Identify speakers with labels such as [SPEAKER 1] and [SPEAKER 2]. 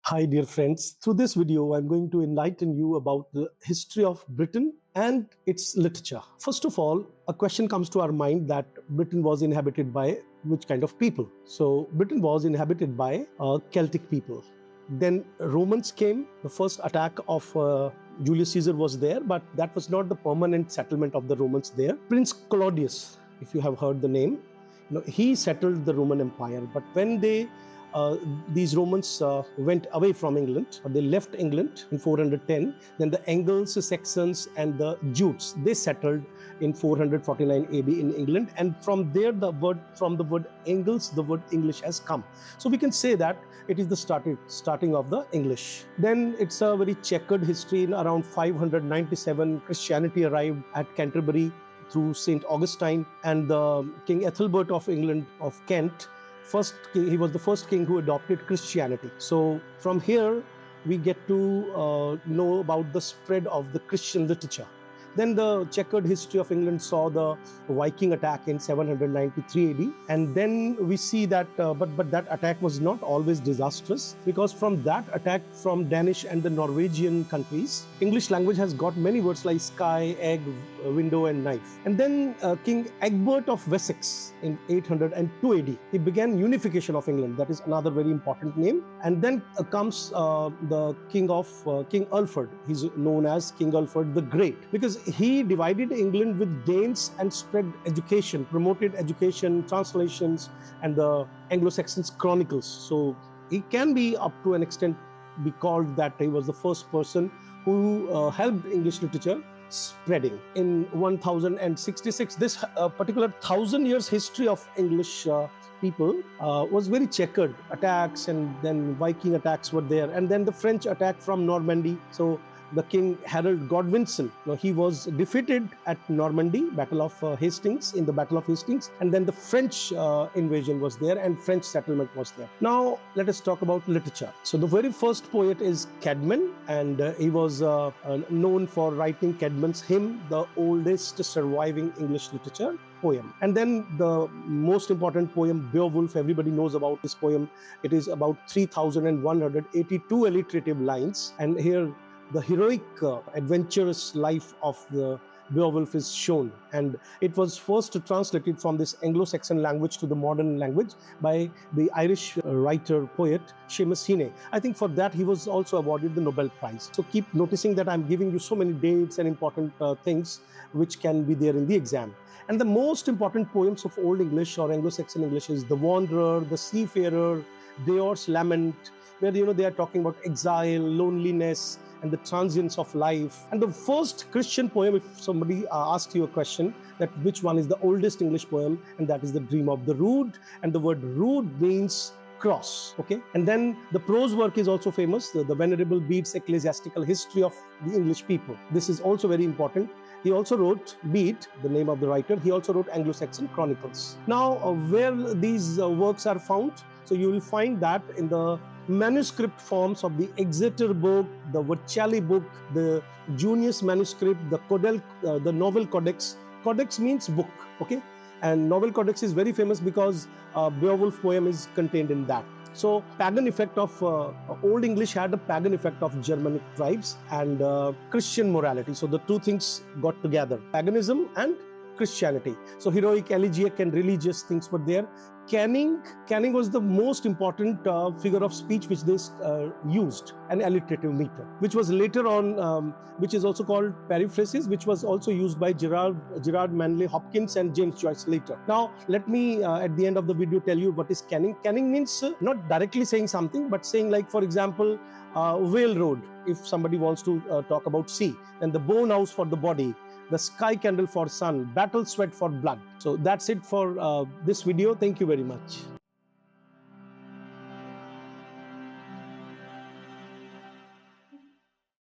[SPEAKER 1] Hi, dear friends. Through this video, I'm going to enlighten you about the history of Britain and its literature. First of all, a question comes to our mind that Britain was inhabited by which kind of people? So, Britain was inhabited by Celtic people. Then Romans came. The first attack of Julius Caesar was there, but that was not the permanent settlement of the Romans there. Prince Claudius, if you have heard the name, he settled the Roman Empire. But when these Romans went away from England, or they left England in 410. Then the Anglo-Saxons and the Jutes, they settled in 449 AD in England, and from there from the word Angles, the word English has come. So we can say that it is the starting of the English. Then it's a very checkered history. In around 597, Christianity arrived at Canterbury through St. Augustine, and King Ethelbert of England, of Kent, he was the first king who adopted Christianity. So from here, we get to know about the spread of the Christian literature. Then the checkered history of England saw the Viking attack in 793 AD. And then we see that, but that attack was not always disastrous, because from that attack from Danish and the Norwegian countries, English language has got many words like sky, egg, window and knife. And then King Egbert of Wessex in 802 AD, he began unification of England. That is another very important name. And then comes the King Ulfred. He's known as King Ulfred the Great, because he divided England with Danes and spread education, promoted education, translations, and the Anglo-Saxon chronicles. So he can be, up to an extent, be called that he was the first person who helped English literature spreading. In 1066, this particular 1,000 years history of English people was very checkered. Attacks, and then Viking attacks were there, and then the French attack from Normandy. So the King Harold Godwinson, he was defeated at Normandy, Battle of Hastings, in the Battle of Hastings, and then the French invasion was there and French settlement was there. Now let us talk about literature. So the very first poet is Caedmon, and he was known for writing Caedmon's hymn, the oldest surviving English literature poem. And then the most important poem, Beowulf, everybody knows about this poem. It is about 3,182 alliterative lines, and here the heroic, adventurous life of the Beowulf is shown. And it was first translated from this Anglo-Saxon language to the modern language by the Irish writer, poet Seamus Heaney. I think for that he was also awarded the Nobel Prize. So keep noticing that I'm giving you so many dates and important things which can be there in the exam. And the most important poems of Old English or Anglo-Saxon English is The Wanderer, The Seafarer, Beor's Lament, where they are talking about exile, loneliness, and the transience of life. And the first Christian poem, if somebody asks you a question that which one is the oldest English poem, and that is The Dream of the Rood, and the word rood means cross. Okay, and then the prose work is also famous, the Venerable Bede's Ecclesiastical History of the English People. This is also very important. He also wrote, Bede, the name of the writer, he also wrote Anglo-Saxon Chronicles. Now, where these works are found? So you will find that in the manuscript forms of the Exeter book, the Vercelli book, the Junius manuscript, the Novel Codex. Codex means book, okay? And Novel Codex is very famous because Beowulf poem is contained in that. So pagan effect of Old English had a pagan effect of Germanic tribes and Christian morality. So the two things got together, paganism and Christianity. So heroic, elegiac and religious things were there. Canning was the most important figure of speech which they used, an alliterative meter, which was later on, which is also called periphrasis, which was also used by Gerard Manley Hopkins and James Joyce later. Now, let me at the end of the video tell you what is canning. Canning means not directly saying something, but saying, like, for example, Whale Road, if somebody wants to talk about sea, then the bone house for the body, the sky candle for sun, battle sweat for blood. So that's it for this video. Thank you very much.